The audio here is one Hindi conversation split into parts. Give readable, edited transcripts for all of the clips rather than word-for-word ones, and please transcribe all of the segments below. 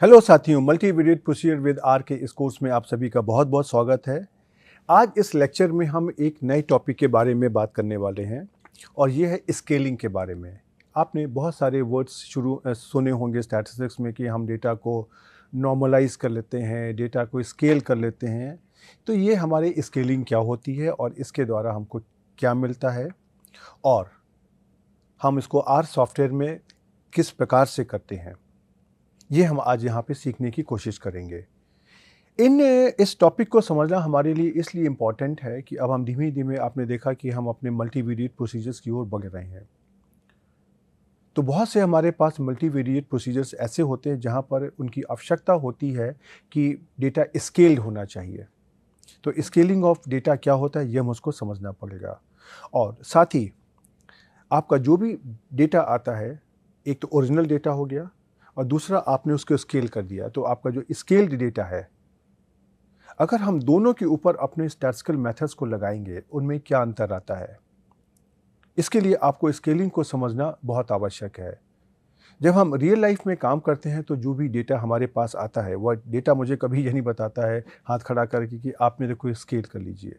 हेलो साथियों, मल्टीवेरिएट प्रोसीजर विद आर के इस कोर्स में आप सभी का बहुत बहुत स्वागत है। आज इस लेक्चर में हम एक नए टॉपिक के बारे में बात करने वाले हैं और ये है स्केलिंग के बारे में। आपने बहुत सारे वर्ड्स सुने होंगे स्टैटिस्टिक्स में कि हम डेटा को नॉर्मलाइज कर लेते हैं, डेटा को स्केल कर लेते हैं। तो ये हमारी स्केलिंग क्या होती है और इसके द्वारा हमको क्या मिलता है और हम इसको आर सॉफ्टवेयर में किस प्रकार से करते हैं, ये हम आज यहाँ पे सीखने की कोशिश करेंगे। इस टॉपिक को समझना हमारे लिए इसलिए इम्पॉर्टेंट है कि अब हम धीमे धीमे आपने देखा कि हम अपने मल्टीवेरिएट प्रोसीजर्स की ओर बढ़ रहे हैं। तो बहुत से हमारे पास मल्टीवेरिएट प्रोसीजर्स ऐसे होते हैं जहाँ पर उनकी आवश्यकता होती है कि डेटा स्केल्ड होना चाहिए। तो स्केलिंग ऑफ डेटा क्या होता है, ये हम उसको समझना पड़ेगा। और साथ ही आपका जो भी डेटा आता है, एक तो ओरिजिनल डेटा हो गया और दूसरा आपने उसको स्केल कर दिया। तो आपका जो स्केल्ड डेटा है, अगर हम दोनों के ऊपर अपने स्टैटिस्टिकल मेथड्स को लगाएंगे, उनमें क्या अंतर आता है, इसके लिए आपको स्केलिंग को समझना बहुत आवश्यक है। जब हम रियल लाइफ में काम करते हैं तो जो भी डेटा हमारे पास आता है, वह डेटा मुझे कभी ये नहीं बताता है हाथ खड़ा करके कि आप मेरे को स्केल कर लीजिए।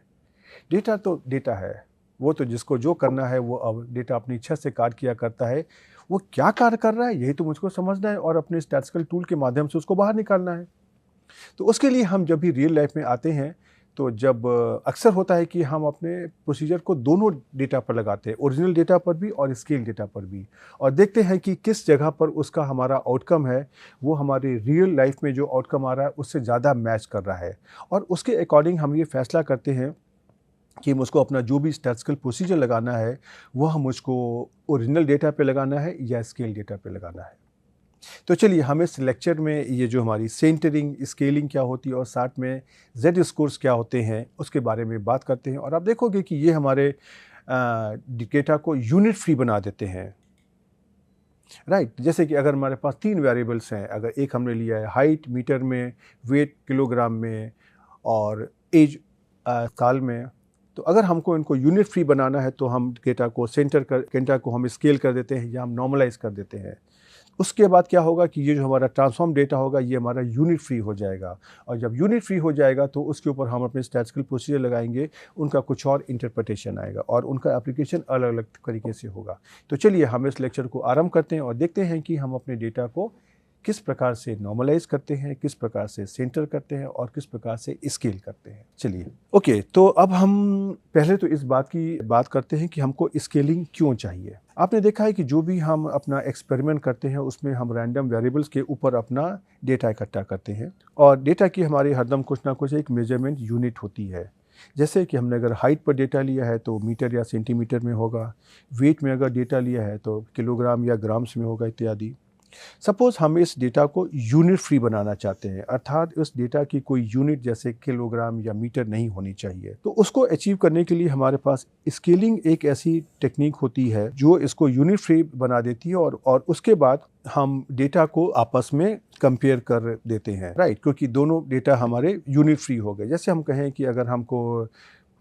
डेटा तो डेटा है, वो तो जिसको जो करना है वो अब डेटा अपनी इच्छा से कार्य किया करता है। वो क्या कार्य कर रहा है, यही तो मुझको समझना है और अपने स्टैटिस्टिकल टूल के माध्यम से उसको बाहर निकालना है। तो उसके लिए हम जब भी रियल लाइफ में आते हैं, तो जब अक्सर होता है कि हम अपने प्रोसीजर को दोनों डेटा पर लगाते हैं, ओरिजिनल डेटा पर भी और स्केल डेटा पर भी, और देखते हैं कि किस जगह पर उसका हमारा आउटकम है, वो हमारे रियल लाइफ में जो आउटकम आ रहा है उससे ज़्यादा मैच कर रहा है। और उसके अकॉर्डिंग हम ये फैसला करते हैं कि मुझको अपना जो भी स्टैटिस्टिकल प्रोसीजर लगाना है, वह मुझको ओरिजिनल डेटा पे लगाना है या स्केल डेटा पे लगाना है। तो चलिए हम इस लेक्चर में ये जो हमारी सेंटरिंग, स्केलिंग क्या होती है और साथ में जेड स्कोर्स क्या होते हैं, उसके बारे में बात करते हैं। और आप देखोगे कि ये हमारे डेटा को यूनिट फ्री बना देते हैं, राइट। जैसे कि अगर हमारे पास 3 वेरिएबल्स हैं, अगर एक हमने लिया है हाइट मीटर में, वेट किलोग्राम में और एज साल में, तो अगर हमको इनको यूनिट फ्री बनाना है तो हम डेटा को हम स्केल कर देते हैं या हम नॉर्मलाइज कर देते हैं। उसके बाद क्या होगा कि ये जो हमारा ट्रांसफॉर्म डेटा होगा, ये हमारा यूनिट फ्री हो जाएगा। और जब यूनिट फ्री हो जाएगा तो उसके ऊपर हम अपने स्टैटिस्टिकल प्रोसीजर लगाएंगे, उनका कुछ और इंटरप्रिटेशन आएगा और उनका एप्लीकेशन अलग अलग तरीके से होगा। तो चलिए हम इस लेक्चर को आरंभ करते हैं और देखते हैं कि हम अपने डेटा को किस प्रकार से नॉर्मलाइज करते हैं, किस प्रकार से सेंटर करते हैं और किस प्रकार से स्केल करते हैं। चलिए ओके, तो अब हम पहले तो इस बात की बात करते हैं कि हमको स्केलिंग क्यों चाहिए। आपने देखा है कि जो भी हम अपना एक्सपेरिमेंट करते हैं उसमें हम रैंडम वेरिएबल्स के ऊपर अपना डेटा इकट्ठा करते हैं और डेटा की हमारी हरदम कुछ ना कुछ एक मेजरमेंट यूनिट होती है। जैसे कि हमने अगर हाइट पर डेटा लिया है तो मीटर या सेंटीमीटर में होगा, वेट में अगर डेटा लिया है तो किलोग्राम या ग्राम्स में होगा इत्यादि। सपोज हम इस डेटा को यूनिट फ्री बनाना चाहते हैं, अर्थात उस डेटा की कोई यूनिट जैसे किलोग्राम या मीटर नहीं होनी चाहिए। तो उसको अचीव करने के लिए हमारे पास स्केलिंग एक ऐसी टेक्निक होती है जो इसको यूनिट फ्री बना देती है और उसके बाद हम डेटा को आपस में कंपेयर कर देते हैं, राइट, क्योंकि दोनों डेटा हमारे यूनिट फ्री हो गए। जैसे हम कहें कि अगर हमको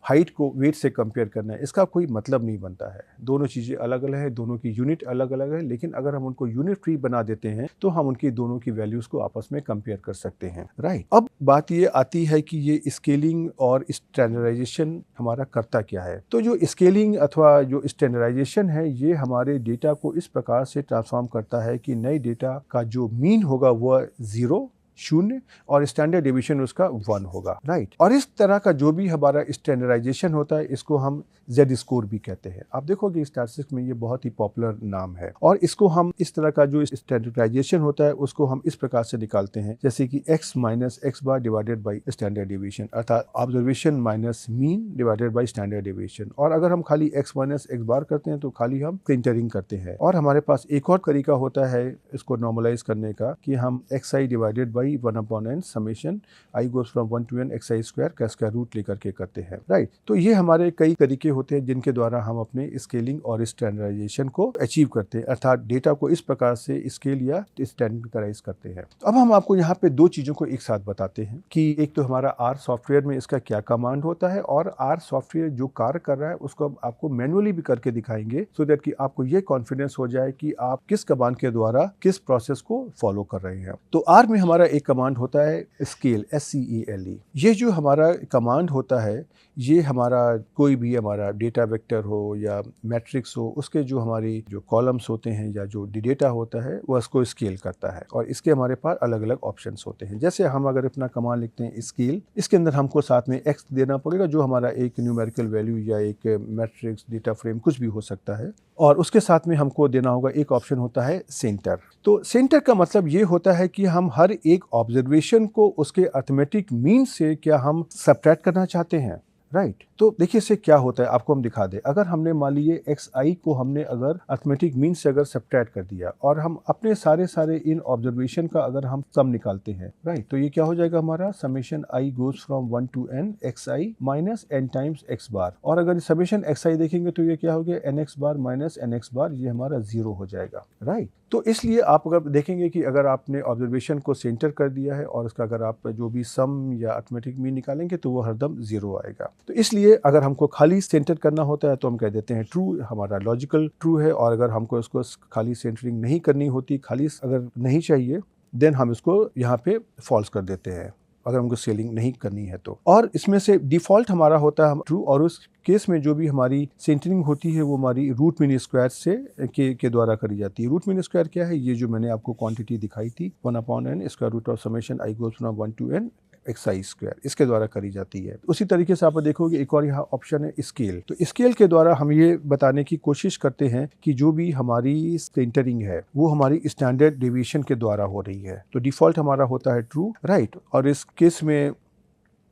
हाइट को वेट से कंपेयर करना है, इसका कोई मतलब नहीं बनता है। दोनों चीज़ें अलग अलग है, दोनों की यूनिट अलग अलग है, लेकिन अगर हम उनको यूनिट फ्री बना देते हैं तो हम उनकी दोनों की वैल्यूज़ को आपस में कंपेयर कर सकते हैं, राइट। अब बात ये आती है कि ये स्केलिंग और स्टैंडर्डाइजेशन हमारा करता क्या है। तो जो स्केलिंग अथवा जो स्टैंडर्डाइजेशन है, ये हमारे डेटा को इस प्रकार से ट्रांसफॉर्म करता है कि नए डेटा का जो मीन होगा वह 0 शून्य और स्टैंडर्ड डिवीजन उसका 1 होगा, राइट। और इस तरह का जो भी हमारा स्टैंडर्डाइजेशन होता है, इसको हम जेड स्कोर भी कहते हैं। आप देखोगे स्टैटिस्टिक्स में ये बहुत ही पॉपुलर नाम है और इसको हम इस तरह का जो स्टैंडर्डाइजेशन होता है उसको हम इस प्रकार से निकालते हैं, जैसे कि x minus x bar divided by standard division, अर्थात observation minus mean divided by standard division. और अगर हम खाली x माइनस एक्स बार करते हैं तो खाली हम सेंटरिंग करते हैं। और हमारे पास एक और तरीका होता है इसको नॉर्मलाइज करने का कि हम xi divided by I 1/n summation i goes from 1 to n xi square का स्क्वायर रूट लेकर के करते हैं, राइट। तो ये हमारे कई तरीके होते हैं जिनके द्वारा हम अपने स्केलिंग और स्टैंडर्डाइजेशन को अचीव करते हैं, अर्थात डेटा को इस प्रकार से स्केल या स्टैंडर्डाइज करते हैं। अब हम आपको यहाँ पे दो चीज़ों को एक साथ बताते हैं कि एक तो हमारा आर सॉफ्टवेयर में इसका क्या कमांड होता है और आर सॉफ्टवेयर जो कार्य कर रहा है उसको आपको मैनुअली भी करके दिखाएंगे, सो दैट कि आपको ये कॉन्फिडेंस हो जाए कि आप किस कमांड के द्वारा किस प्रोसेस को फॉलो कर रहे हैं। तो आर में हमारा एक कमांड होता है स्केल, SCELE। ये जो हमारा कमांड होता है ये हमारा कोई भी हमारा डेटा वेक्टर हो या मैट्रिक्स हो, उसके जो हमारी जो कॉलम्स होते हैं या जो डेटा होता है वो उसको स्केल करता है और इसके हमारे पास अलग अलग ऑप्शंस होते हैं। जैसे हम अगर अपना कमांड लिखते हैं स्केल, इसके अंदर हमको साथ में एक्स देना पड़ेगा जो हमारा एक न्यूमेरिकल वैल्यू या एक मैट्रिक्स डेटा फ्रेम कुछ भी हो सकता है, और उसके साथ में हमको देना होगा एक ऑप्शन होता है सेंटर। तो सेंटर का मतलब ये होता है कि हम हर एक ऑब्जर्वेशन को उसके अर्थमेटिक मीन से क्या हम सब्ट्रैक्ट करना चाहते हैं, राइट। तो देखिए इससे क्या होता है आपको हम दिखा दें। अगर हमने मान लीजिए xi को हमने अगर अर्थमेटिक मीन से अगर सब्ट्रैक्ट कर दिया और हम अपने सारे इन ऑब्जर्वेशन का अगर हम सम निकालते हैं, राइट, तो ये क्या हो जाएगा हमारा summation i goes from 1 to n xi minus n times x बार। और अगर समेशन xi देखेंगे तो ये क्या हो गया nx बार माइनस nx बार, ये हमारा 0 हो जाएगा, राइट। तो इसलिए आप अगर देखेंगे कि अगर आपने ऑब्जर्वेशन को सेंटर कर दिया है और उसका अगर आप जो भी सम या अर्थमेटिक मीन निकालेंगे तो वो हरदम 0 आएगा। तो इसलिए अगर हमको खाली सेंटर करना होता है तो हम कह देते हैं ट्रू, हमारा लॉजिकल ट्रू है, और अगर हमको इसको खाली सेंटरिंग नहीं करनी होती, खाली अगर नहीं चाहिए, देन हम इसको यहाँ पे फॉल्स कर देते हैं अगर हमको सेलिंग नहीं करनी है तो। और इसमें से डिफ़ॉल्ट हमारा होता है ट्रू, और उस केस में जो भी हमारी सेंटरिंग होती है वो हमारी रूट मीन स्क्वायर से के द्वारा करी जाती है। रूट मीन स्क्वायर क्या है, ये जो मैंने आपको क्वांटिटी दिखाई थी 1/n square root of summation i goes from 1 to n xi square, इसके द्वारा करी जाती है। उसी तरीके से आप देखोगे एक और यहाँ ऑप्शन है स्केल। तो स्केल के द्वारा हम ये बताने की कोशिश करते हैं कि जो भी हमारी सेंटरिंग है वो हमारी स्टैंडर्ड डेविएशन के द्वारा हो रही है। तो डिफ़ॉल्ट हमारा होता है ट्रू, राइट, और इस केस में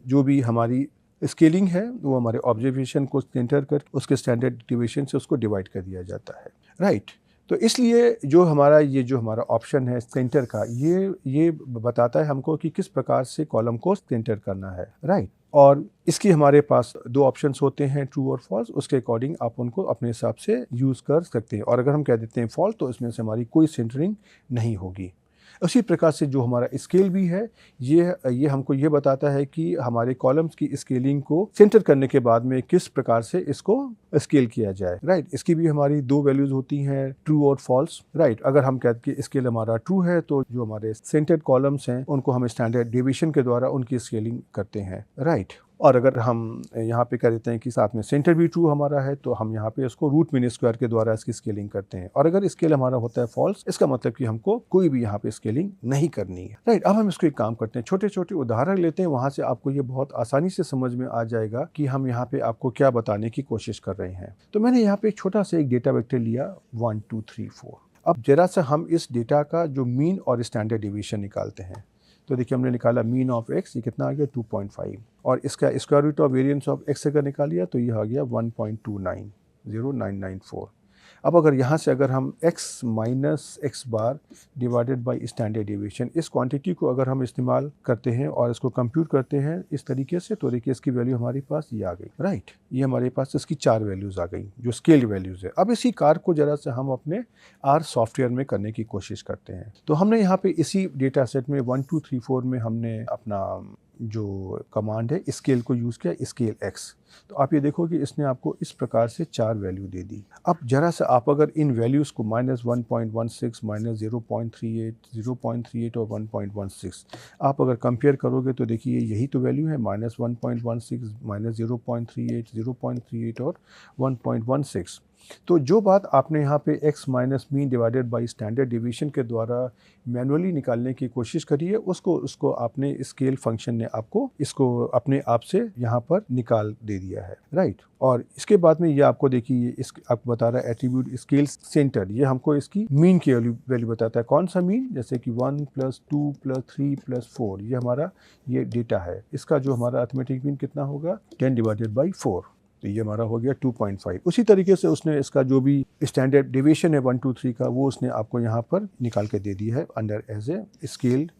जो भी हमारी स्केलिंग है वो हमारे ऑब्जर्वेशन को सेंटर कर उसके स्टैंडर्ड डेविएशन से उसको डिवाइड कर दिया जाता है, राइट। तो इसलिए जो हमारा ऑप्शन है सेंटर का, ये बताता है हमको कि किस प्रकार से कॉलम को सेंटर करना है, राइट। और इसकी हमारे पास दो ऑप्शंस होते हैं ट्रू और फॉल्स, उसके अकॉर्डिंग आप उनको अपने हिसाब से यूज़ कर सकते हैं। और अगर हम कह देते हैं फॉल्स तो इसमें से हमारी कोई सेंटरिंग नहीं होगी। उसी प्रकार से जो हमारा स्केल भी है ये हमको ये बताता है कि हमारे कॉलम्स की स्केलिंग को सेंटर करने के बाद में किस प्रकार से इसको स्केल किया जाए, राइट। इसकी भी हमारी दो वैल्यूज होती हैं ट्रू और फॉल्स, राइट। अगर हम कहते हैं स्केल हमारा ट्रू है तो जो हमारे सेंटर्ड कॉलम्स हैं उनको हम स्टैंडर्ड डेविएशन के द्वारा उनकी स्केलिंग करते हैं, राइट। और अगर हम यहाँ पे कह देते हैं कि साथ में सेंटर भी ट्रू हमारा है तो हम यहाँ पे इसको रूट मीन स्क्वायर के द्वारा इसकी स्केलिंग करते हैं। और अगर स्केल हमारा होता है फॉल्स, इसका मतलब कि हमको कोई भी यहाँ पे स्केलिंग नहीं करनी है, राइट। अब हम इसको एक काम करते हैं, छोटे छोटे उदाहरण लेते हैं, वहाँ से आपको ये बहुत आसानी से समझ में आ जाएगा कि हम यहाँ पे आपको क्या बताने की कोशिश कर रहे हैं। तो मैंने यहाँ पे एक छोटा सा एक डेटा वेक्टर लिया 1 2 3 4। अब जरा सा हम इस डेटा का जो मीन और स्टैंडर्ड डेविएशन निकालते हैं। तो देखिए हमने निकाला मीन ऑफ एक्स, ये कितना आ गया 2.5, और इसका square root of variance of x अगर निकालिया तो ये आ गया 1.290994। अब अगर यहाँ से अगर हम x minus x bar divided by standard deviation, इस क्वांटिटी को अगर हम इस्तेमाल करते हैं और इसको कंप्यूट करते हैं इस तरीके से, तो देखिए इसकी वैल्यू हमारे पास ये आ गई, राइट। ये हमारे पास इसकी 4 वैल्यूज़ आ गई जो स्केल वैल्यूज़ है। अब इसी कार को जरा से हम अपने आर सॉफ्टवेयर में करने की कोशिश करते हैं। तो हमने यहाँ पे इसी डेटा सेट में 1 2 3 4 में हमने अपना जो कमांड है स्केल को यूज़ किया, स्केल एक्स। तो आप ये देखो कि इसने आपको इस प्रकार से 4 वैल्यू दे दी। अब जरा सा आप अगर इन वैल्यूज़ को -1.16 -0.38 0.38 और 1.16 आप अगर कंपेयर करोगे तो देखिए यही तो वैल्यू है, -1.16 -0.38 0.38 और 1.16। तो जो बात आपने यहाँ पे x minus mean divided by standard deviation के द्वारा मैनुअली निकालने की कोशिश करी है उसको आपने स्केल फंक्शन ने आपको इसको अपने आप से यहाँ पर निकाल दे दिया है, राइट। और इसके बाद में ये आपको देखिए इस आपको बता रहा है एट्रीब्यूट स्केल सेंटर, ये हमको इसकी मीन की वैल्यू बताता है। कौन सा मीन, जैसे कि 1 + 2 + 3 + 4, ये हमारा ये डेटा है। इसका जो हमारा अर्थमेटिक मीन कितना होगा 10/4, तो ये हमारा हो गया 2.5। उसी तरीके से उसने इसका जो भी स्टैंडर्ड डेविएशन है 1 2 3 का वो उसने आपको यहाँ पर निकाल के दे दी है under as a scale,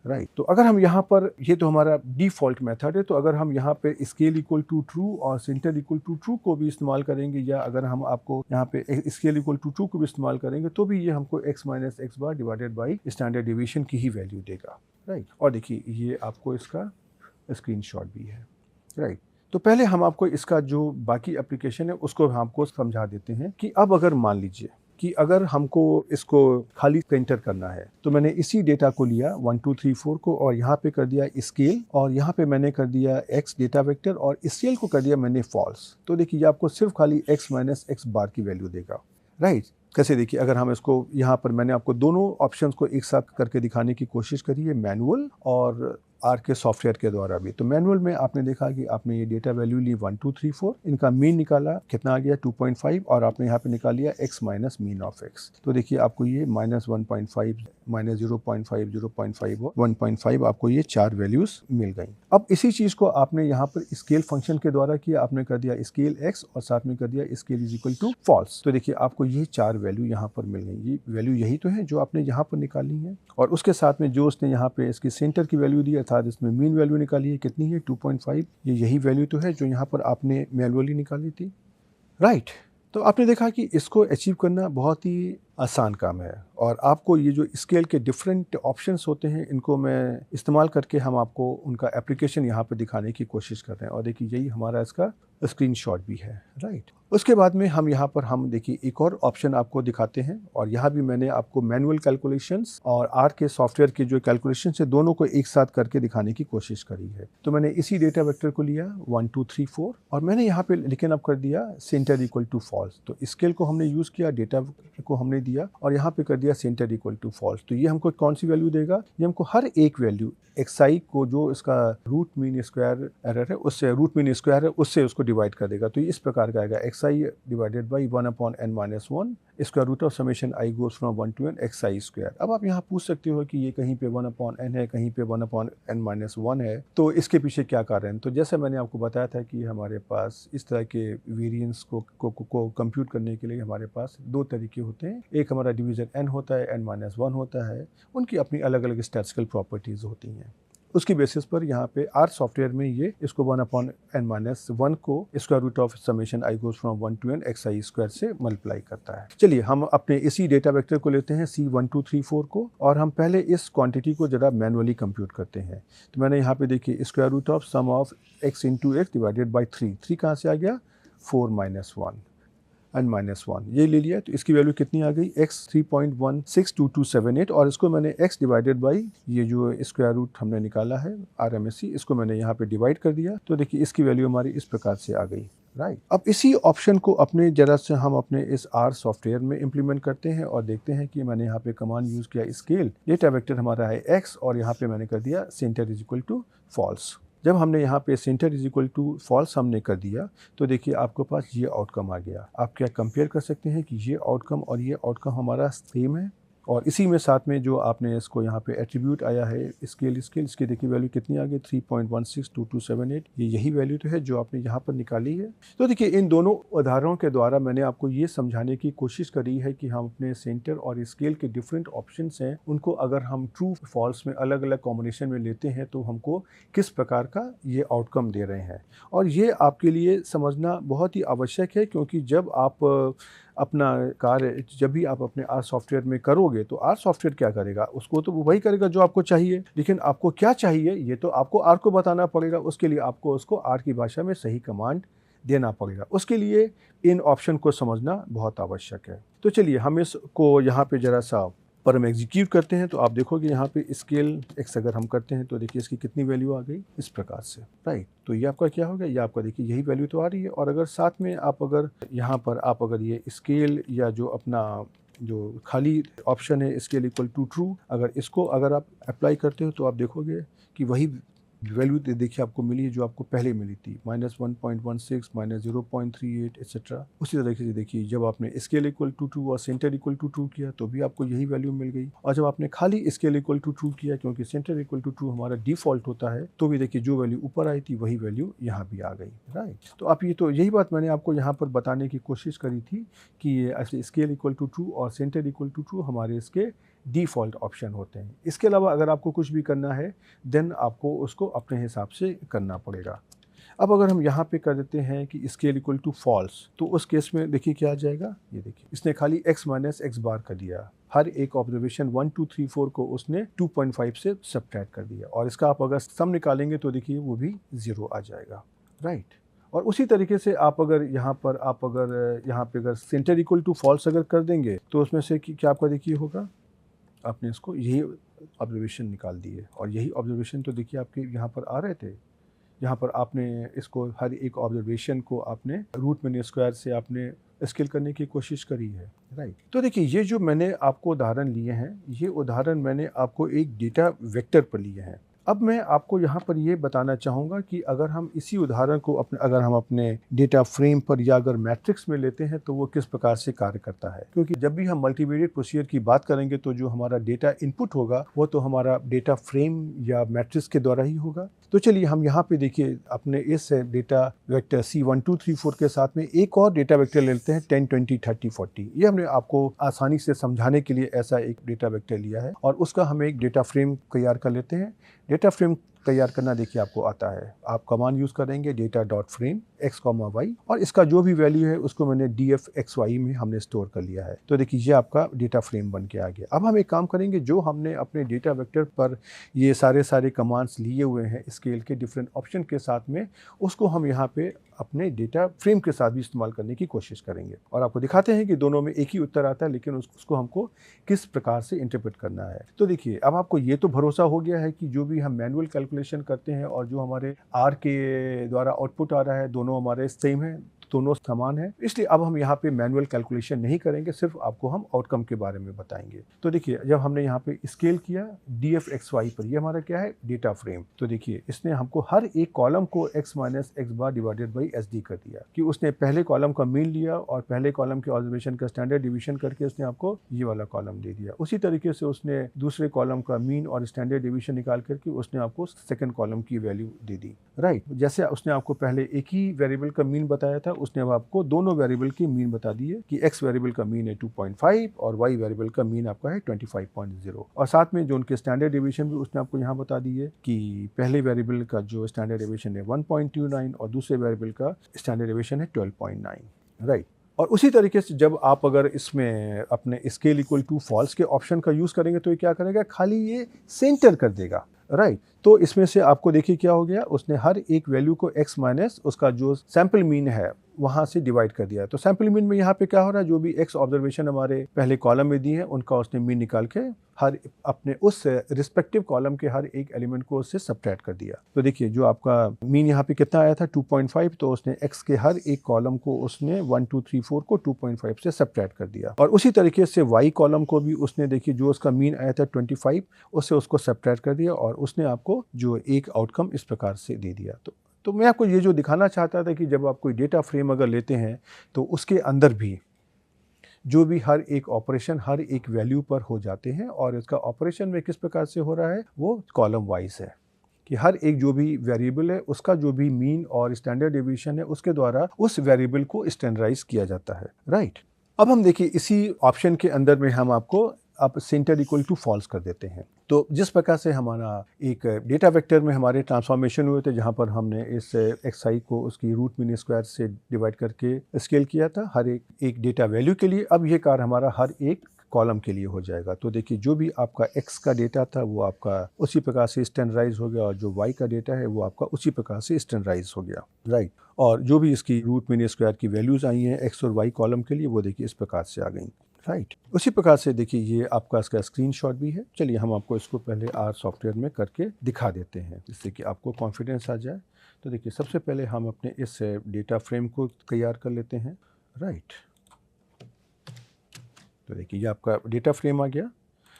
right. तो अगर हम यहाँ पर, ये तो हमारा डिफ़ॉल्ट मेथड है, तो अगर हम यहाँ पे स्केल इक्वल टू ट्रू और सेंटर इक्वल टू ट्रू को भी इस्तेमाल करेंगे, या अगर हम आपको यहाँ पे स्केल इक्वल टू ट्रू को भी इस्तेमाल करेंगे, तो भी ये हमको x minus x bar divided by standard deviation की ही वैल्यू देगा, राइट। और देखिए ये आपको इसका स्क्रीनशॉट भी है, राइट। तो पहले हम आपको इसका जो बाकी एप्लीकेशन है उसको हमको समझा देते हैं कि अब अगर मान लीजिए कि अगर हमको इसको खाली एंटर करना है, तो मैंने इसी डेटा को लिया 1 2 3 4 को, और यहाँ पे कर दिया स्केल, और यहाँ पे मैंने कर दिया x डेटा वेक्टर, और स्केल को कर दिया मैंने फॉल्स। तो देखिए ये आपको सिर्फ खाली x माइनस एक्स बार की वैल्यू देगा, राइट। कैसे देखिए, अगर हम इसको यहाँ पर, मैंने आपको दोनों ऑप्शंस को एक साथ करके दिखाने की कोशिश करी है, मैनुअल और आर के सॉफ्टवेयर के द्वारा भी। तो मैनुअल में आपने देखा कि आपने ये डेटा वैल्यू ली 1 2 3 4, इनका मीन निकाला, कितना आ गया 2.5, और आपने यहाँ पे निकाल लिया x minus mean of x। तो देखिए आपको ये माइनस 1.5 माइनस 0.5 0.5 और 1.5 आपको ये 4 वैल्यूज मिल गई। अब इसी चीज़ को आपने यहाँ पर स्केल फंक्शन के द्वारा किया, आपने कर दिया स्केल x और साथ में कर दिया scale is equal to false. तो देखिए आपको ये 4 वैल्यू यहाँ पर मिल गई। ये वैल्यू यही तो है जो आपने यहाँ पर निकाली है, और उसके साथ में जो उसने यहाँ पे इसकी सेंटर की वैल्यू दी, अर्थात इसमें मीन वैल्यू निकाली है, कितनी है 2.5। ये यही वैल्यू तो है जो यहाँ पर आपने मैनुअली निकाली थी, राइट। तो आपने देखा कि इसको अचीव करना बहुत ही आसान काम है, और आपको ये जो स्केल के डिफरेंट ऑप्शंस होते हैं, इनको मैं इस्तेमाल करके हम आपको उनका एप्लीकेशन यहाँ पे दिखाने की कोशिश कर रहे हैं। और देखिए यही हमारा इसका स्क्रीनशॉट भी है, राइट। उसके बाद में हम यहाँ पर देखिए एक और ऑप्शन आपको दिखाते हैं, और यहाँ भी मैंने आपको मैनुअल कैलकुलेशंस और आर के सॉफ्टवेयर के जो कैलकुलेशन है दोनों को एक साथ करके दिखाने की कोशिश करी है। तो मैंने इसी डेटा वेक्टर को लिया 1 2 3 4, और मैंने यहाँ पे लेकिन अब कर दिया सेंटर इक्वल टू फॉल्स। तो स्केल को हमने यूज़ किया, डेटा को हमने दिया, और यहाँ पे कर दिया सेंटर इक्वल टू फॉल्स। तो ये हमको कौन सी वैल्यू देगा, ये हमको हर एक वैल्यू xi को, जो इसका रूट मीन स्क्वायर एरर है उससे, रूट मीन स्क्वायर है उससे उसको डिवाइड कर देगा। तो ये इस प्रकार का आएगा xi divided by 1/n-1 square root of summation i goes from 1 to n xi square. अब आप यहाँ पूछ सकते हो कि ये कहीं पे 1/n है, कहीं पे 1/n-1 है, तो इसके पीछे क्या कारण। तो जैसे मैंने आपको बताया था कि हमारे पास इस तरह के वेरिएंस को कंप्यूट करने के लिए हमारे पास दो तरीके होते हैं। एक हमारा डिवीजन n होता है, n-1 होता है, उनकी अपनी अलग अलग स्टैटिस्टिकल प्रॉपर्टीज़ होती हैं। उसकी बेसिस पर यहाँ पे आर सॉफ्टवेयर में ये इसको 1/n-1 को square root of summation i goes from 1 to n xi square से मल्टीप्लाई करता है। चलिए हम अपने इसी डेटा वेक्टर को लेते हैं C1234 को, और हम पहले इस क्वांटिटी को जरा मैनुअली कंप्यूट करते हैं। तो मैंने यहाँ पे देखिए square root of sum of x into x divided by 3 कहाँ से आ गया 4 माइनस 1 n-1 ये ले लिया। तो इसकी वैल्यू कितनी आ गई x 3.162278, और इसको मैंने x डिवाइडेड बाई ये जो स्क्वायर रूट हमने निकाला है RMSE, इसको मैंने यहाँ पे डिवाइड कर दिया। तो देखिए इसकी वैल्यू हमारी इस प्रकार से आ गई, राइट। अब इसी ऑप्शन को अपने जरा से हम अपने इस आर सॉफ्टवेयर में इम्प्लीमेंट करते हैं, और देखते हैं कि मैंने यहाँ पे कमांड यूज़ किया स्केल, डेटा वेक्टर हमारा है x, और यहाँ पे मैंने कर दिया centre is equal to false. जब हमने यहाँ पे centre is equal to false हमने कर दिया, तो देखिए आपके पास ये आउटकम आ गया। आप क्या कंपेयर कर सकते हैं कि ये आउटकम और ये आउटकम हमारा सेम है, और इसी में साथ में जो आपने इसको यहाँ पे एट्रीब्यूट आया है स्केल इसकी देखिए वैल्यू कितनी आ गई 3.162278। ये यही वैल्यू तो है जो आपने यहाँ पर निकाली है। तो देखिए इन दोनों उदाहरणों के द्वारा मैंने आपको ये समझाने की कोशिश करी है कि हम अपने सेंटर और स्केल के डिफरेंट ऑप्शंस हैं, उनको अगर हम ट्रू फॉल्स में अलग अलग कॉम्बिनेशन में लेते हैं तो हमको किस प्रकार का ये आउटकम दे रहे हैं। और ये आपके लिए समझना बहुत ही आवश्यक है, क्योंकि जब आप अपना कार्य जब भी आप अपने आर सॉफ्टवेयर में करोगे, तो आर सॉफ्टवेयर क्या करेगा, उसको तो वही करेगा जो आपको चाहिए, लेकिन आपको क्या चाहिए ये तो आपको आर को बताना पड़ेगा। उसके लिए आपको उसको आर की भाषा में सही कमांड देना पड़ेगा। उसके लिए इन ऑप्शन को समझना बहुत आवश्यक है। तो चलिए हम इसको यहाँ पे जरा सा पर हम एग्जीक्यूट करते हैं, तो आप देखोगे यहाँ पे स्केल x अगर हम करते हैं तो देखिए इसकी कितनी वैल्यू आ गई इस प्रकार से, राइट। तो ये आपका क्या हो गया, ये आपका देखिए यही वैल्यू तो आ रही है। और अगर साथ में आप अगर यहाँ पर आप अगर ये स्केल या जो अपना जो खाली ऑप्शन है स्केल इक्वल टू ट्रू, अगर इसको अगर आप अप्लाई करते हो तो आप देखोगे कि वही वैल्यू देखिए आपको मिली है जो आपको पहले मिली थी -1.16 -0.38 एक्सेट्रा। उसी तरीके से देखिए जब आपने स्केल इक्वल टू ट्रू और सेंटर इक्वल टू ट्रू किया तो भी आपको यही वैल्यू मिल गई। और जब आपने खाली स्केल इक्वल टू ट्रू किया, क्योंकि सेंटर इक्वल टू ट्रू हमारा डिफॉल्ट होता है, तो भी देखिए जो वैल्यू ऊपर आई थी वही वैल्यू यहाँ भी आ गई, राइट। तो आप ये तो यही बात मैंने आपको यहाँ पर बताने की कोशिश करी थी कि ये स्केल इक्वल टू ट्रू और सेंटर इक्वल टू ट्रू हमारे इसके डिफ़ॉल्ट ऑप्शन होते हैं। इसके अलावा अगर आपको कुछ भी करना है देन आपको उसको अपने हिसाब से करना पड़ेगा। अब अगर हम यहाँ पे कर देते हैं कि स्केल इक्वल टू फॉल्स, तो उस केस में देखिए क्या आ जाएगा, ये देखिए इसने खाली x माइनस एक्स बार कर दिया। हर एक ऑब्जर्वेशन 1 2 3 4 को उसने 2.5 से सब्ट्रैक्ट कर दिया और इसका आप अगर सम निकालेंगे तो देखिए वो भी 0 आ जाएगा, राइट। और उसी तरीके से आप अगर यहाँ पे अगर सेंटर इक्वल टू फॉल्स अगर कर देंगे तो उसमें से क्या आपका देखिए होगा, आपने इसको यही ऑब्जर्वेशन निकाल दिए और यही ऑब्जर्वेशन तो देखिए आपके यहाँ पर आ रहे थे। यहाँ पर आपने इसको हर एक ऑब्जर्वेशन को आपने रूट मीन स्क्वायर से आपने स्केल करने की कोशिश करी है, राइट। तो देखिए ये जो मैंने आपको उदाहरण लिए हैं, ये उदाहरण मैंने आपको एक डेटा वेक्टर पर लिए हैं। अब मैं आपको यहाँ पर ये बताना चाहूँगा कि अगर हम इसी उदाहरण को अगर हम अपने डेटा फ्रेम पर या अगर मैट्रिक्स में लेते हैं तो वो किस प्रकार से कार्य करता है, क्योंकि जब भी हम मल्टीवेरिएट प्रोसीजर की बात करेंगे तो जो हमारा डेटा इनपुट होगा वो तो हमारा डेटा फ्रेम या मैट्रिक्स के द्वारा ही होगा। तो चलिए हम यहाँ पे देखिए अपने इस डेटा वेक्टर C1 2 3 4 के साथ में एक और डेटा वेक्टर ले लेते हैं 10 20 30 40। ये हमने आपको आसानी से समझाने के लिए ऐसा एक डेटा वेक्टर लिया है और उसका हम एक डेटा फ्रेम तैयार कर लेते हैं। डेटा फ्रेम तैयार करना देखिए आपको आता है, आप कमांड यूज़ करेंगे data dot frame x, y और इसका जो भी वैल्यू है उसको मैंने df(xy) में हमने स्टोर कर लिया है। तो देखिए ये आपका डेटा फ्रेम बन के आ गया। अब हम एक काम करेंगे, जो हमने अपने डेटा वेक्टर पर ये सारे कमांड्स लिए हुए हैं स्केल के डिफरेंट ऑप्शन के साथ में, उसको हम यहाँ पे अपने डेटा फ्रेम के साथ भी इस्तेमाल करने की कोशिश करेंगे और आपको दिखाते हैं कि दोनों में एक ही उत्तर आता है, लेकिन उसको हमको किस प्रकार से इंटरप्रेट करना है। तो देखिए अब आपको ये तो भरोसा हो गया है कि जो भी हम मैनुअल कैलकुलेशन करते हैं और जो हमारे आर के द्वारा आउटपुट आ रहा है दोनों हमारे सेम है, दोनों समान है, इसलिए अब हम यहाँ पे मैनुअल कैलकुलेशन नहीं करेंगे, सिर्फ आपको हम आउटकम के बारे में बताएंगे। तो देखिए जब हमने यहाँ पे स्केल किया df(xy) पर, ये हमारा क्या है, डेटा फ्रेम। तो देखिए इसने हमको हर एक कॉलम को x minus x bar divided by SD कर दिया कि उसने पहले कॉलम का मीन लिया और पहले कॉलम के ऑब्जर्वेशन का स्टैंडर्ड डिवीजन करके उसने आपको ये वाला कॉलम दे दिया। उसी तरीके से उसने दूसरे कॉलम का मीन और स्टैंडर्ड डिवीजन निकाल करके उसने आपको सेकेंड कॉलम की वैल्यू दे दी, राइट। जैसे उसने आपको पहले एक ही वेरिएबल का मीन बताया था, उसने अब आपको दोनों वेरिएबल की मीन बता दी है कि x वेरिएबल का मीन है 2.5 और y वेरिएबल का मीन आपका है 25.0 और साथ में जो उनके स्टैंडर्ड डेविएशन भी उसने आपको यहाँ बता दी है कि पहले वेरिएबल का जो स्टैंडर्ड डेविएशन है 1.29 और दूसरे वेरिएबल का स्टैंडर्ड डेविएशन है 12.9, राइट। और उसी तरीके से जब आप अगर इसमें अपने स्केल इक्वल टू फॉल्स के ऑप्शन का यूज़ करेंगे तो ये क्या करेगा, खाली ये सेंटर कर देगा, राइट। तो इसमें से आपको देखिए क्या हो गया, उसने हर एक वैल्यू को x माइनस उसका जो सैंपल मीन है वहाँ से डिवाइड कर दिया है। तो सैंपल मीन में यहाँ पे क्या हो रहा है, जो भी x ऑब्जर्वेशन हमारे पहले कॉलम में दिए हैं उनका उसने मीन निकाल के हर अपने उस रिस्पेक्टिव कॉलम के हर एक एलिमेंट को उससे सब्ट्रैक्ट कर दिया। तो देखिए जो आपका मीन यहाँ पे कितना आया था 2.5, तो उसने x के हर एक कॉलम को उसने 1 2 3 4 को 2.5 से सब्ट्रैक्ट कर दिया और उसी तरीके से y कॉलम को भी उसने देखिए जो उसका मीन आया था 25 उससे उसको सब्ट्रैक्ट कर दिया और उसने आपको जो एक आउटकम इस प्रकार से दे दिया। तो मैं आपको ये जो दिखाना चाहता था कि जब आप कोई डेटा फ्रेम अगर लेते हैं तो उसके अंदर भी जो भी हर एक ऑपरेशन हर एक वैल्यू पर हो जाते हैं और इसका ऑपरेशन में किस प्रकार से हो रहा है वो कॉलम वाइज है कि हर एक जो भी वेरिएबल है उसका जो भी मीन और स्टैंडर्ड डेविएशन है उसके द्वारा उस वेरिएबल को स्टैंडर्डाइज किया जाता है, राइट। अब हम देखिए इसी ऑप्शन के अंदर में हम आपको अब सेंटर इक्वल टू फॉल्स कर देते हैं। तो जिस प्रकार से हमारा एक डेटा वेक्टर में हमारे ट्रांसफॉर्मेशन हुए थे जहाँ पर हमने इस xi को उसकी रूट मीन स्क्वायर से डिवाइड करके स्केल किया था हर एक डेटा वैल्यू के लिए, अब ये कार्य हमारा हर एक कॉलम के लिए हो जाएगा। तो देखिए जो भी आपका x का डेटा था वो आपका उसी प्रकार से स्टैंडर्डाइज हो गया और जो y का डेटा है वो आपका उसी प्रकार से स्टैंडर्डाइज हो गया, राइट। और जो भी इसकी रूट मीन स्क्वायर की वैल्यूज़ आई हैं x और y कॉलम के लिए वो देखिए इस प्रकार से आ गई, राइट। उसी प्रकार से देखिए ये आपका इसका स्क्रीनशॉट भी है। चलिए हम आपको इसको पहले आर सॉफ्टवेयर में करके दिखा देते हैं जिससे कि आपको कॉन्फिडेंस आ जाए। तो देखिए सबसे पहले हम अपने इस डेटा फ्रेम को तैयार कर लेते हैं, राइट। तो देखिए ये आपका डेटा फ्रेम आ गया।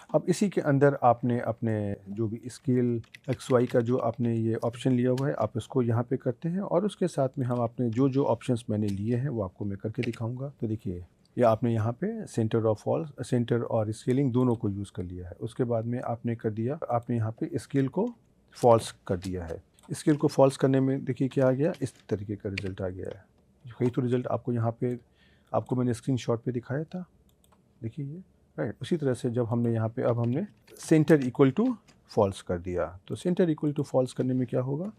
अब इसी के अंदर आपने अपने जो भी स्केल XY का जो आपने ये ऑप्शन लिया हुआ है आप इसको यहाँ पे करते हैं और उसके साथ में हम आपने जो जो ऑप्शंस मैंने लिए हैं वो आपको मैं करके दिखाऊंगा। तो देखिए ये आपने यहाँ पे सेंटर ऑफ फॉल्स सेंटर और स्केलिंग दोनों को यूज़ कर लिया है। उसके बाद में आपने कर दिया, आपने यहाँ पे स्केल को फॉल्स कर दिया है। स्केल को फॉल्स करने में देखिए क्या आ गया, इस तरीके का रिजल्ट आ गया है। कई तो रिजल्ट आपको यहाँ पे आपको मैंने स्क्रीनशॉट पे दिखाया था, देखिए ये, राइट। उसी तरह से जब हमने यहाँ पे अब हमने सेंटर इक्वल टू फॉल्स कर दिया, तो सेंटर इक्वल टू फॉल्स करने में क्या होगा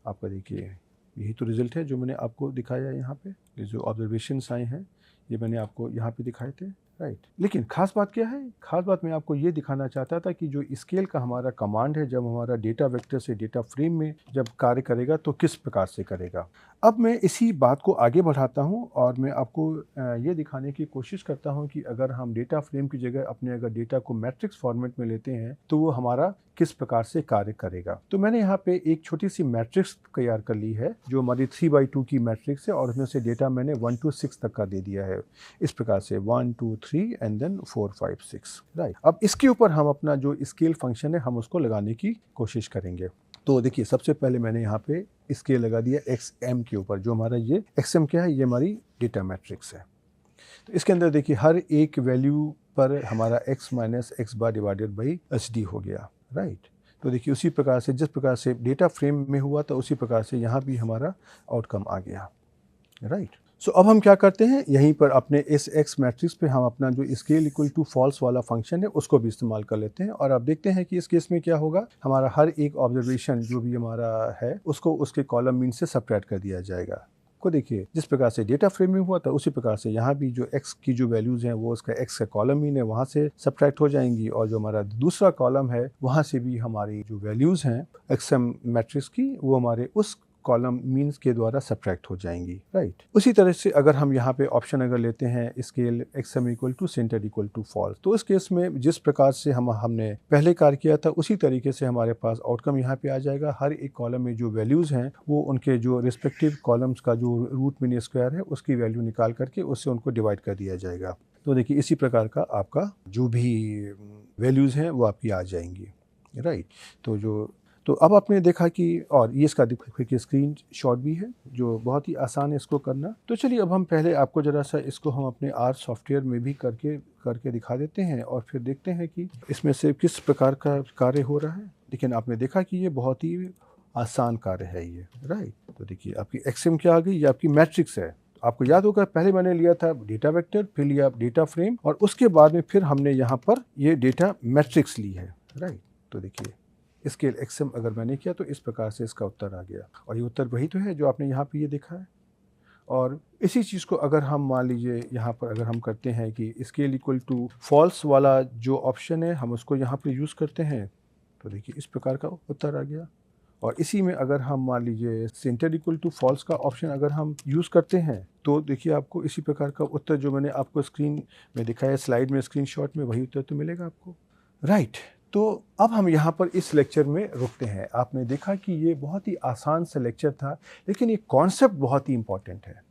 आपका, देखिए यही तो रिज़ल्ट है जो मैंने आपको दिखाया है यहाँ पे। ये जो ऑब्जर्वेशंस आए हैं ये मैंने आपको यहाँ पे दिखाए थे, राइट। लेकिन खास बात क्या है, खास बात मैं आपको ये दिखाना चाहता था कि जो स्केल का हमारा कमांड है, जब हमारा डेटा वेक्टर से डेटा फ्रेम में जब कार्य करेगा तो किस प्रकार से करेगा। अब मैं इसी बात को आगे बढ़ाता हूँ और मैं आपको ये दिखाने की कोशिश करता हूँ कि अगर हम डेटा फ्रेम की जगह अपने अगर डेटा को मैट्रिक्स फॉर्मेट में लेते हैं तो वो हमारा किस प्रकार से कार्य करेगा। तो मैंने यहाँ पे एक छोटी सी मैट्रिक्स तैयार कर ली है जो हमारी 3x2 की मैट्रिक्स है, और उसमें से डेटा मैंने 1 to 6 तक का दे दिया है इस प्रकार से 1 2 3 एंड देन 4 5 6, राइट। अब इसके ऊपर हम अपना जो स्केल फंक्शन है हम उसको लगाने की कोशिश करेंगे। तो देखिए सबसे पहले मैंने यहाँ पे स्केल लगा दिया XM के ऊपर, जो हमारा ये XM क्या है, ये हमारी डेटा मैट्रिक्स है। तो इसके अंदर देखिए हर एक वैल्यू पर हमारा x minus x bar divided by HD हो गया, राइट। तो देखिए उसी प्रकार से जिस प्रकार से डेटा फ्रेम में हुआ था उसी प्रकार से यहाँ भी हमारा आउटकम आ गया, राइट। सो अब हम क्या करते हैं, यहीं पर अपने इस एक्स मैट्रिक्स पे हम अपना जो स्केल इक्वल टू फॉल्स वाला फंक्शन है उसको भी इस्तेमाल कर लेते हैं, और अब देखते हैं कि इस केस में क्या होगा। हमारा हर एक ऑब्जर्वेशन जो भी हमारा है उसको उसके कॉलम मीन से सबट्रैक्ट कर दिया जाएगा। को देखिए जिस प्रकार से डेटा फ्रेम में हुआ था उसी प्रकार से यहाँ भी जो x की जो वैल्यूज़ हैं वो उसका x का कॉलम मीन है वहाँ से सबट्रैक्ट हो जाएंगी, और जो हमारा दूसरा कॉलम है वहाँ से भी हमारी जो वैल्यूज़ हैं XM मैट्रिक्स की वो हमारे उस कॉलम मीन्स के द्वारा सबट्रैक्ट हो जाएंगी, राइट। उसी तरह से अगर हम यहाँ पे ऑप्शन अगर लेते हैं scale XM equal to centre equal to false, तो इस केस में जिस प्रकार से हमने पहले कार्य किया था उसी तरीके से हमारे पास आउटकम यहाँ पे आ जाएगा। हर एक कॉलम में जो वैल्यूज़ हैं वो उनके जो रिस्पेक्टिव कॉलम्स का जो रूट मीन स्क्वायर है उसकी वैल्यू निकाल करके उससे उनको डिवाइड कर दिया जाएगा। तो देखिए इसी प्रकार का आपका जो भी वैल्यूज़ हैं वो आपकी आ जाएंगी, राइट। तो अब आपने देखा कि, और ये इसका देखिए स्क्रीन शॉट भी है जो बहुत ही आसान है इसको करना। तो चलिए अब हम पहले आपको ज़रा सा इसको हम अपने R सॉफ्टवेयर में भी करके दिखा देते हैं और फिर देखते हैं कि इसमें से किस प्रकार का कार्य हो रहा है। लेकिन आपने देखा कि ये बहुत ही आसान कार्य है ये, राइट। तो देखिए आपकी XM क्या आ गई, ये आपकी मैट्रिक्स है। आपको याद होगा पहले मैंने लिया था डेटा वेक्टर, फिर लिया डेटा फ्रेम, और उसके बाद में फिर हमने यहाँ पर ये डेटा मैट्रिक्स ली है, राइट। तो देखिए स्केल XM अगर मैंने किया तो इस प्रकार से इसका उत्तर आ गया, और ये उत्तर वही तो है जो आपने यहाँ पे ये देखा है। और इसी चीज़ को अगर हम मान लीजिए यहाँ पर अगर हम करते हैं कि स्केल इक्वल टू फॉल्स वाला जो ऑप्शन है हम उसको यहाँ पे यूज़ करते हैं, तो देखिए इस प्रकार का उत्तर आ गया। और इसी में अगर हम मान लीजिए सेंटर इक्वल टू फॉल्स का ऑप्शन अगर हम यूज़ करते हैं तो देखिए आपको इसी प्रकार का उत्तर जो मैंने आपको स्क्रीन में दिखाया स्लाइड में स्क्रीनशॉट में वही उत्तर तो मिलेगा आपको, राइट। तो अब हम यहाँ पर इस लेक्चर में रुकते हैं। आपने देखा कि ये बहुत ही आसान सा लेक्चर था, लेकिन ये कॉन्सेप्ट बहुत ही इम्पॉर्टेंट है।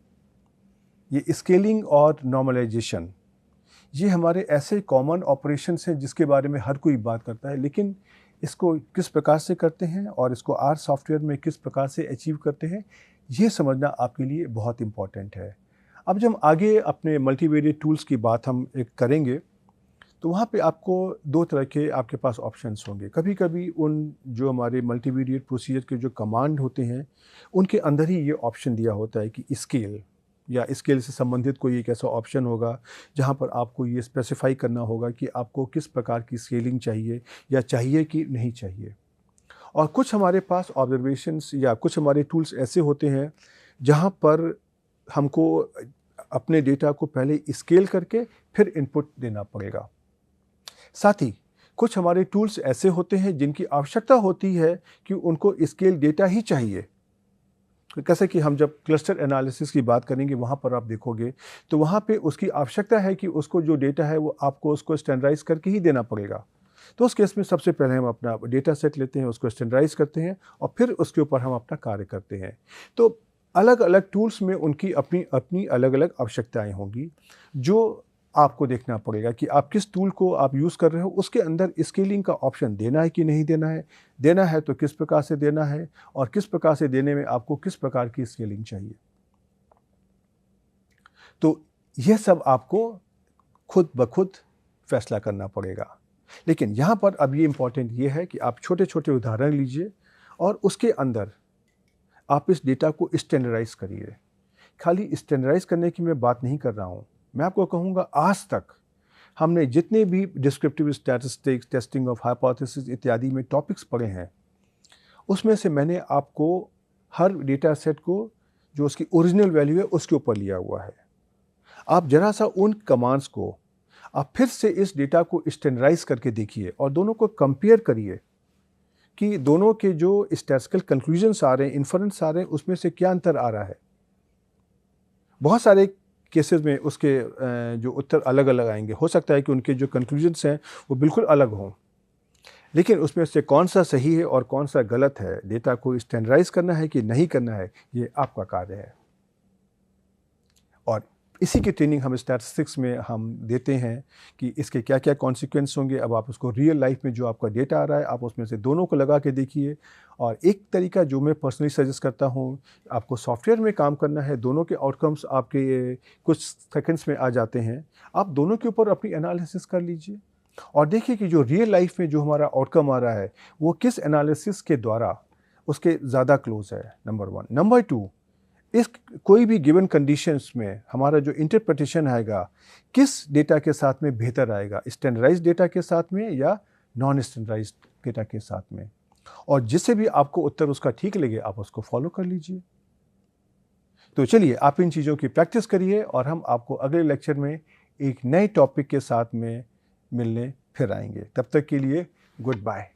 ये स्केलिंग और नॉर्मलाइजेशन ये हमारे ऐसे कॉमन ऑपरेशंस हैं जिसके बारे में हर कोई बात करता है, लेकिन इसको किस प्रकार से करते हैं और इसको R सॉफ्टवेयर में किस प्रकार से अचीव करते हैं ये समझना आपके लिए बहुत इम्पॉर्टेंट है। अब जब आगे अपने मल्टीवेरिएट टूल्स की बात हम एक करेंगे तो वहाँ पे आपको दो तरह के आपके पास ऑप्शंस होंगे। कभी कभी उन जो हमारे मल्टीवेरिएट प्रोसीजर के जो कमांड होते हैं उनके अंदर ही ये ऑप्शन दिया होता है कि स्केल या स्केल से संबंधित कोई एक ऐसा ऑप्शन होगा जहाँ पर आपको ये स्पेसिफाई करना होगा कि आपको किस प्रकार की स्केलिंग चाहिए या चाहिए कि नहीं चाहिए। और कुछ हमारे पास ऑब्जर्वेशंस या कुछ हमारे टूल्स ऐसे होते हैं जहाँ पर हमको अपने डेटा को पहले स्केल करके फिर इनपुट देना पड़ेगा। साथ ही कुछ हमारे टूल्स ऐसे होते हैं जिनकी आवश्यकता होती है कि उनको स्केल डेटा ही चाहिए। कैसे कि हम जब क्लस्टर एनालिसिस की बात करेंगे वहाँ पर आप देखोगे तो वहाँ पे उसकी आवश्यकता है कि उसको जो डेटा है वो आपको उसको स्टैंडर्डाइज करके ही देना पड़ेगा। तो उस केस में सबसे पहले हम अपना डेटा सेट लेते हैं, उसको स्टैंडर्डाइज करते हैं और फिर उसके ऊपर हम अपना कार्य करते हैं। तो अलग अलग टूल्स में उनकी अपनी अपनी अलग अलग आवश्यकताएँ होंगी जो आपको देखना पड़ेगा कि आप किस टूल को आप यूज़ कर रहे हो, उसके अंदर स्केलिंग का ऑप्शन देना है कि नहीं देना है तो किस प्रकार से देना है, और किस प्रकार से देने में आपको किस प्रकार की स्केलिंग चाहिए। तो यह सब आपको खुद ब खुद फैसला करना पड़ेगा। लेकिन यहाँ पर अब ये इम्पॉर्टेंट ये है कि आप छोटे छोटे उदाहरण लीजिए और उसके अंदर आप इस डेटा को स्टैंडर्डाइज करिए। खाली स्टैंडर्डाइज करने की मैं बात नहीं कर रहा हूँ, मैं आपको कहूँगा आज तक हमने जितने भी descriptive statistics, testing of hypothesis इत्यादि में टॉपिक्स पढ़े हैं, उसमें से मैंने आपको हर डेटा सेट को जो उसकी ओरिजिनल वैल्यू है उसके ऊपर लिया हुआ है। आप जरा सा उन कमांड्स को आप फिर से इस डेटा को स्टैंडर्डाइज करके देखिए और दोनों को कंपेयर करिए कि दोनों के जो स्टैटिस्टिकल कंक्लूजन्स आ रहे हैं, इन्फरेंस आ रहे हैं, उसमें से क्या अंतर आ रहा है। बहुत सारे केसेस में उसके जो उत्तर अलग अलग आएंगे। हो सकता है कि उनके जो कंक्लूजन्स हैं वो बिल्कुल अलग हों, लेकिन उसमें से कौन सा सही है और कौन सा गलत है, डेटा को स्टैंडर्डाइज करना है कि नहीं करना है, ये आपका कार्य है। और इसी की ट्रेनिंग हम स्टैटिस्टिक्स में हम देते हैं कि इसके क्या क्या कॉन्सिक्वेंस होंगे। अब आप उसको रियल लाइफ में जो आपका डेटा आ रहा है, आप उसमें से दोनों को लगा के देखिए। और एक तरीका जो मैं पर्सनली सजेस्ट करता हूँ, आपको सॉफ्टवेयर में काम करना है, दोनों के आउटकम्स आपके कुछ सेकंड्स में आ जाते हैं। आप दोनों के ऊपर अपनी एनालिसिस कर लीजिए और देखिए कि जो रियल लाइफ में जो हमारा आउटकम आ रहा है वो किस एनालिसिस के द्वारा उसके ज़्यादा क्लोज है, नंबर 1। नंबर 2, इस कोई भी गिवन कंडीशंस में हमारा जो इंटरप्रिटेशन आएगा किस डेटा के साथ में बेहतर आएगा, स्टैंडर्डाइज्ड डेटा के साथ में या नॉन स्टैंडर्डाइज्ड डेटा के साथ में। और जिससे भी आपको उत्तर उसका ठीक लगे आप उसको फॉलो कर लीजिए। तो चलिए आप इन चीज़ों की प्रैक्टिस करिए और हम आपको अगले लेक्चर में एक नए टॉपिक के साथ में मिलने फिर आएंगे। तब तक के लिए गुड बाय।